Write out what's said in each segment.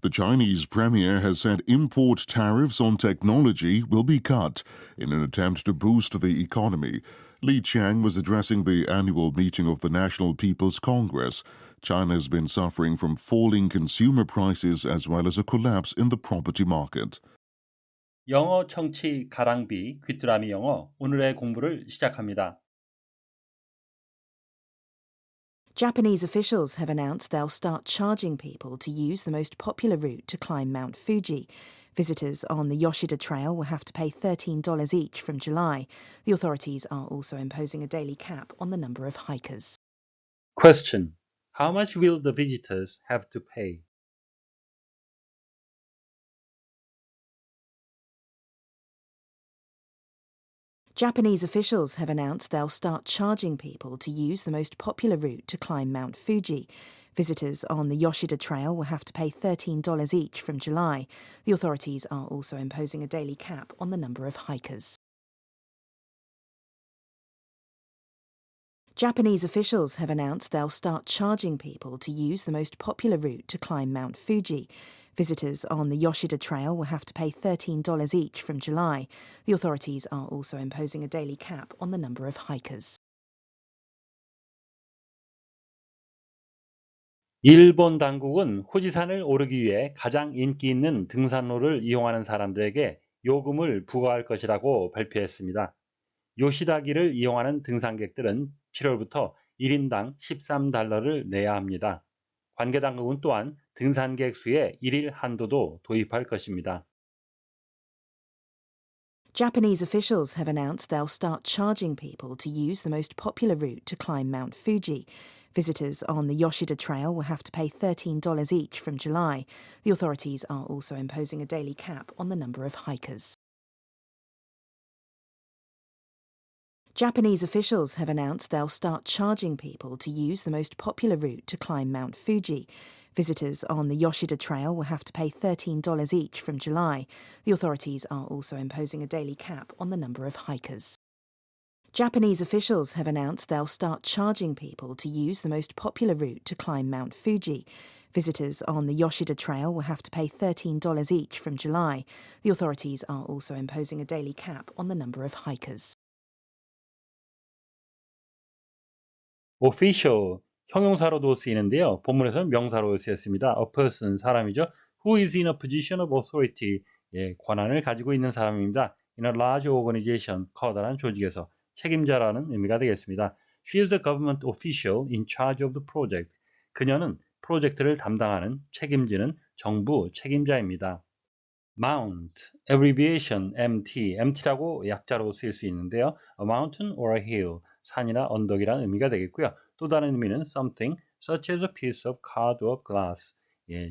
The Chinese premier has said import tariffs on technology will be cut in an attempt to boost the economy. Li Qiang was addressing the annual meeting of the National People's Congress. China has been suffering from falling consumer prices as well as a collapse in the property market. 영어 청취 가랑비 귀뚜라미 영어 오늘의 공부를 시작합니다. Japanese officials have announced they'll start charging people to use the most popular route to climb Mount Fuji. Visitors on the Yoshida Trail will have to pay $13 each from July. The authorities are also imposing a daily cap on the number of hikers. Question: How much will the visitors have to pay? Japanese officials have announced they'll start charging people to use the most popular route to climb Mount Fuji. Visitors on the Yoshida Trail will have to pay $13 each from July. The authorities are also imposing a daily cap on the number of hikers. Japanese officials have announced they'll start charging people to use the most popular route to climb Mount Fuji. Visitors on the Yoshida Trail will have to pay $13 each from July. The authorities are also imposing a daily cap on the number of hikers. 일본 당국은 후지산을 오르기 위해 가장 인기 있는 등산로를 이용하는 사람들에게 요금을 부과할 것이라고 발표했습니다. 요시다기를 이용하는 등산객들은 7월부터 1인당 13달러를 내야 합니다. 관계 당국은 또한 등산객 수의 1일 한도도 도입할 것입니다. Japanese officials have announced they'll start charging people to use the most popular route to climb Mount Fuji. Visitors on the Yoshida Trail will have to pay $13 each from July. The authorities are also imposing a daily cap on the number of hikers. Japanese officials have announced they'll start charging people to use the most popular route to climb Mount Fuji. Visitors on the Yoshida Trail will have to pay $13 each from July. The authorities are also imposing a daily cap on the number of hikers. Japanese officials have announced they'll start charging people to use the most popular route to climb Mount Fuji. Visitors on the Yoshida Trail will have to pay $13 each from July. The authorities are also imposing a daily cap on the number of hikers. official, 형용사로도 쓰이는데요. 본문에서는 명사로 쓰였습니다. a person, 사람이죠. who is in a position of authority, 권한을 가지고 있는 사람입니다. in a large organization, 커다란 조직에서 책임자라는 의미가 되겠습니다. She is a government official in charge of the project. 그녀는 프로젝트를 담당하는, 책임지는 정부 책임자입니다. Mount, abbreviation MT라고 약자로 쓰일 수 있는데요. A mountain or a hill, 산이나 언덕이라는 의미가 되겠고요. 또 다른 의미는 something such as a piece of card or glass,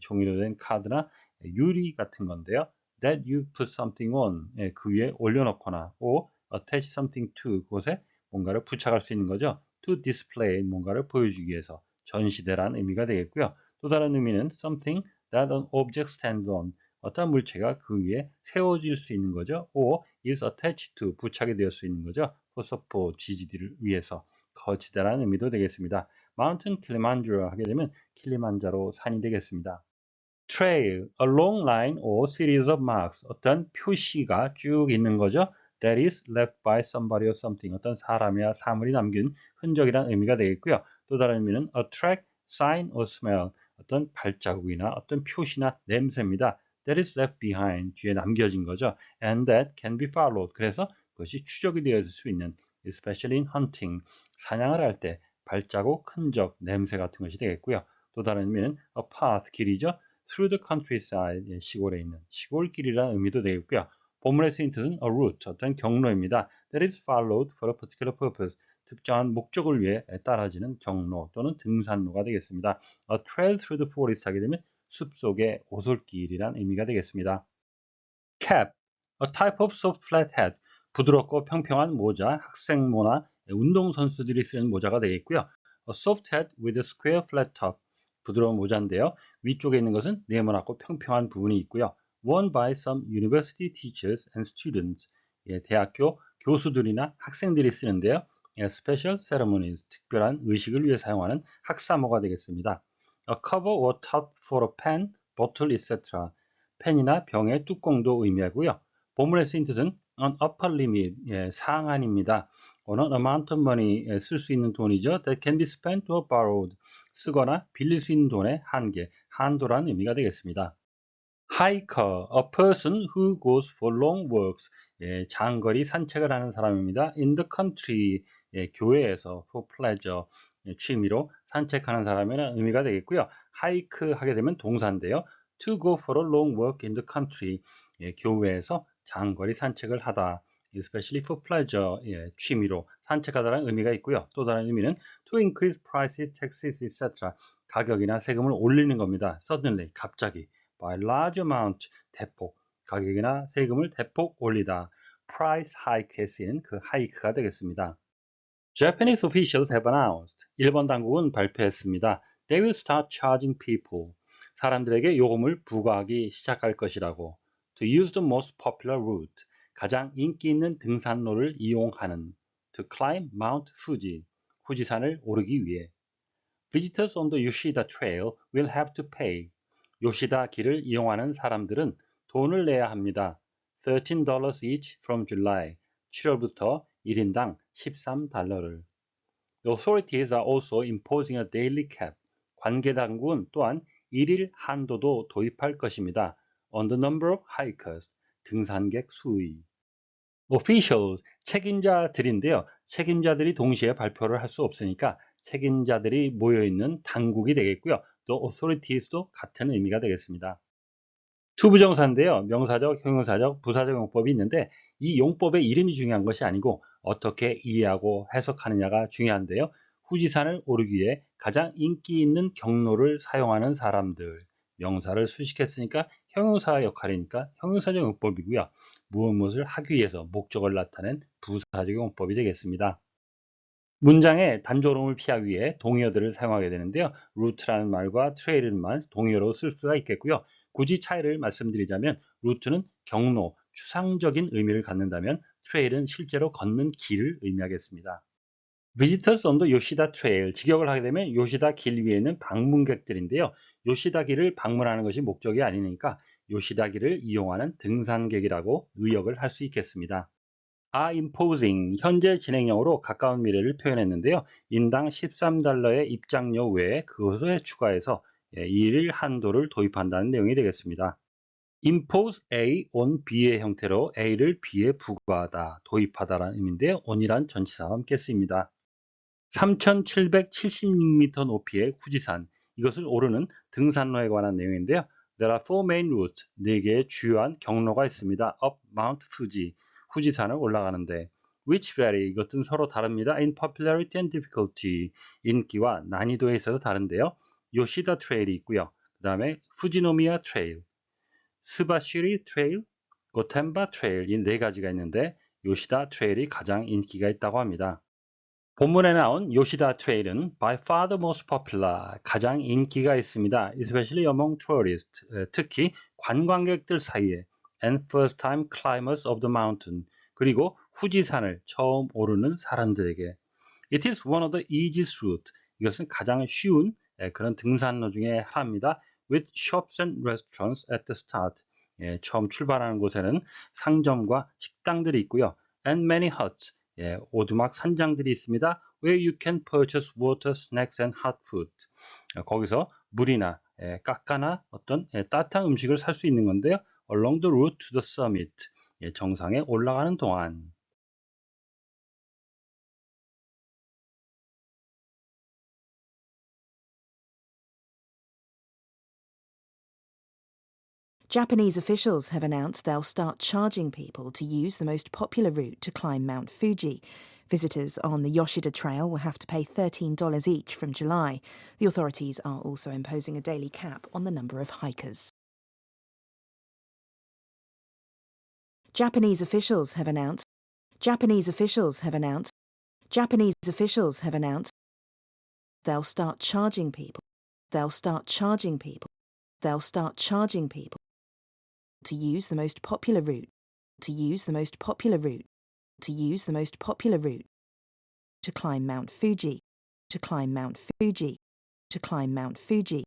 종이로 된 카드나 유리 같은 건데요. That you put something on, 그 위에 올려놓거나 or attach something to, 그곳에 뭔가를 부착할 수 있는 거죠. To display, 뭔가를 보여주기 위해서 전시대라는 의미가 되겠고요. 또 다른 의미는 something that an object stands on, 어떤 물체가 그 위에 세워질 수 있는 거죠. or is attached to, 부착이 되어 수 있는 거죠. for support, 지지를 위해서 거치다라는 의미도 되겠습니다. Mountain Kilimanjaro 하게 되면 킬리만자로 산이 되겠습니다. Trail, a long line or series of marks, 어떤 표시가 쭉 있는 거죠. That is left by somebody or something, 어떤 사람이나 사물이 남긴 흔적이라는 의미가 되겠고요. 또 다른 의미는 a track, sign or smell, 어떤 발자국이나 어떤 표시나 냄새입니다. That is left behind, 뒤에 남겨진 거죠. And that can be followed, 그래서 그것이 추적이 되어질 수 있는, especially in hunting, 사냥을 할 때 발자국, 흔적, 냄새 같은 것이 되겠고요. 또 다른 의미는 a path, 길이죠. through the countryside, 시골에 있는 시골길이라는 의미도 되겠고요. 본문의 쓰인 뜻은 a route, 어떤 경로입니다. That is followed for a particular purpose, 특정한 목적을 위해 따라지는 경로 또는 등산로가 되겠습니다. A trail through the forest 하게 되면 숲속의 오솔길이란 의미가 되겠습니다. Cap, a type of soft flat hat, 부드럽고 평평한 모자, 학생모나 운동선수들이 쓰는 모자가 되겠고요. A soft hat with a square flat top, 부드러운 모자인데요. 위쪽에 있는 것은 네모나고 평평한 부분이 있고요. Worn by some university teachers and students, 대학교 교수들이나 학생들이 쓰는데요. Special ceremonies, 특별한 의식을 위해 사용하는 학사모가 되겠습니다. A cover or top for a pen, bottle, etc. 펜이나 병의 뚜껑도 의미하고요. 본문에 쓰인 뜻은 an upper limit, 상한입니다. 어느 amount of money, 쓸 수 있는 돈이죠. that can be spent or borrowed, 쓰거나 빌릴 수 있는 돈의 한계, 한도라는 의미가 되겠습니다. hiker, a person who goes for long walks, 장거리 산책을 하는 사람입니다. in the country, 교외에서 for pleasure, 취미로 산책하는 사람이라는 의미가 되겠고요. hike 하게 되면 동사인데요. to go for a long walk in the country, 교외에서 장거리 산책을 하다. especially for pleasure, 취미로 산책하다라는 의미가 있고요. 또 다른 의미는 to increase prices, taxes, etc. 가격이나 세금을 올리는 겁니다. suddenly, 갑자기. by large amount, 대폭. 가격이나 세금을 대폭 올리다. price hike에 쓰이는 그 hike가 되겠습니다. Japanese officials have announced. 일본 당국은 발표했습니다. They will start charging people. 사람들에게 요금을 부과하기 시작할 것이라고. To use the most popular route. 가장 인기 있는 등산로를 이용하는. To climb Mount Fuji. 후지산을 오르기 위해. Visitors on the Yoshida Trail will have to pay. 요시다 길을 이용하는 사람들은 돈을 내야 합니다. $13 each from July. 7월부터 1인당 13달러를. The authorities are also imposing a daily cap. 관계당국은 또한 1일 한도도 도입할 것입니다. On the number of hikers. 등산객 수의. Officials, 책임자들인데요. 책임자들이 동시에 발표를 할 수 없으니까 책임자들이 모여있는 당국이 되겠고요. 또 authorities도 같은 의미가 되겠습니다. 투부정사인데요. 명사적, 형용사적, 부사적 용법이 있는데 이 용법의 이름이 중요한 것이 아니고 어떻게 이해하고 해석하느냐가 중요한데요. 후지산을 오르기 위해 가장 인기 있는 경로를 사용하는 사람들. 명사를 수식했으니까 형용사 역할이니까 형용사적 용법이고요. 무엇을 하기 위해서 목적을 나타낸 부사적 용법이 되겠습니다. 문장의 단조로움을 피하기 위해 동의어들을 사용하게 되는데요. route라는 말과 trail이라는 말 동의어로 쓸 수가 있겠고요. 굳이 차이를 말씀드리자면 route는 경로, 추상적인 의미를 갖는다면 trail은 실제로 걷는 길을 의미하겠습니다. Visitors on the Yoshida Trail, 직역을 하게 되면 요시다 길 위에 있는 방문객들인데요. 요시다 길을 방문하는 것이 목적이 아니니까 요시다 길을 이용하는 등산객이라고 의역을 할 수 있겠습니다. are imposing, 현재 진행형으로 가까운 미래를 표현했는데요. 인당 13달러의 입장료 외에 그것에 추가해서 1일 한도를 도입한다는 내용이 되겠습니다. impose A on B의 형태로 A를 B에 부과하다, 도입하다라는 의미인데요. on이란 전치사와 함께 쓰입니다. 3,776m 높이의 후지산, 이것을 오르는 등산로에 관한 내용인데요. There are four main routes, 4개의 주요한 경로가 있습니다. up Mount Fuji, 후지산을 올라가는데 which vary, 이것은 서로 다릅니다. in popularity and difficulty, 인기와 난이도에 있어서 다른데요. 요시다 트레일이 있고요. 그 다음에 후지노미야 트레일, 스바시리 트레일, 고텐바 트레일, 이 4가지가 있는데 요시다 트레일이 가장 인기가 있다고 합니다. 본문에 나온 요시다 트레일은 by far the most popular, 가장 인기가 있습니다. especially among tourists, 특히 관광객들 사이에 and first time climbers of the mountain, 그리고 후지산을 처음 오르는 사람들에게. It is one of the easiest route, 이것은 가장 쉬운 그런 등산로 중에 하나입니다. with shops and restaurants at the start, 처음 출발하는 곳에는 상점과 식당들이 있고요. and many huts, 오두막 산장들이 있습니다. where you can purchase water, snacks and hot food, 거기서 물이나 깎아나 어떤 따뜻한 음식을 살 수 있는 건데요. along the route to the summit, 정상에 올라가는 동안. Japanese officials have announced they'll start charging people to use the most popular route to climb Mount Fuji. Visitors on the Yoshida Trail will have to pay $13 each from July. The authorities are also imposing a daily cap on the number of hikers. Japanese officials have announced they'll start charging people to use the most popular route to climb Mount Fuji.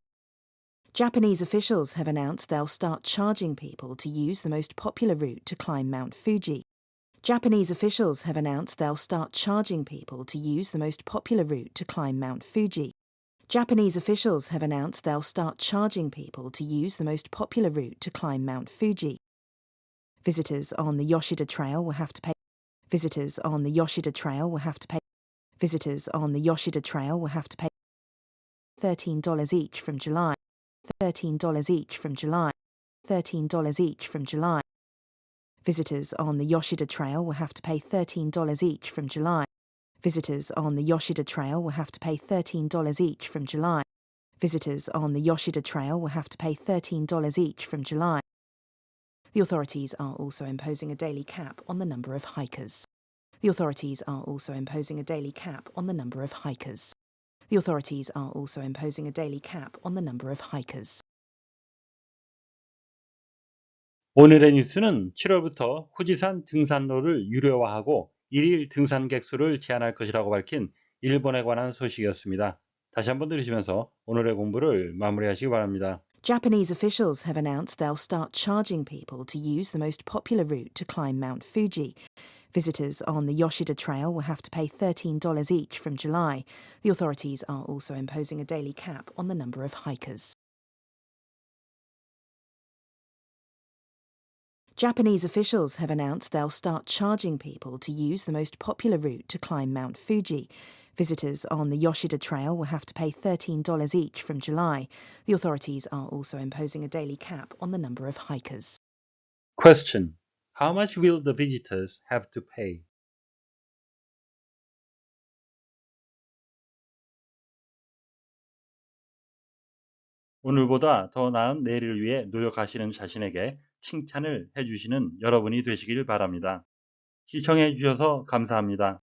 Japanese officials have announced they'll start charging people to use the most popular route to climb Mount Fuji. Japanese officials have announced they'll start charging people to use the most popular route to climb Mount Fuji. Japanese officials have announced they'll start charging people to use the most popular route to climb Mount Fuji. Visitors on the Yoshida Trail will have to pay. Visitors on the Yoshida Trail will have to pay. Visitors on the Yoshida Trail will have to pay $13 each from July. $13 each from July. $13 each from July. Visitors on the Yoshida Trail will have to pay $13 each from July. Visitors on the Yoshida Trail will have to pay $13 each from July. Visitors on the Yoshida Trail will have to pay $13 each from July. The authorities are also imposing a daily cap on the number of hikers. The authorities are also imposing a daily cap on the number of hikers. The authorities are also imposing a daily cap on the number of hikers. 오늘의 뉴스는 7월부터 후지산 등산로를 유료화하고 일일 등산객 수를 제한할 것이라고 밝힌 일본에 관한 소식이었습니다. 다시 한번 들으시면서 오늘의 공부를 마무리하시기 바랍니다. Japanese officials have announced they'll start charging people to use the most popular route to climb Mount Fuji. Visitors on the Yoshida Trail will have to pay $13 each from July. The authorities are also imposing a daily cap on the number of hikers. Japanese officials have announced they'll start charging people to use the most popular route to climb Mount Fuji. Visitors on the Yoshida Trail will have to pay $13 each from July. The authorities are also imposing a daily cap on the number of hikers. Question. How much will the visitors have to pay? 오늘보다 더 나은 내일을 위해 노력하시는 자신에게 칭찬을 해주시는 여러분이 되시길 바랍니다. 시청해 주셔서 감사합니다.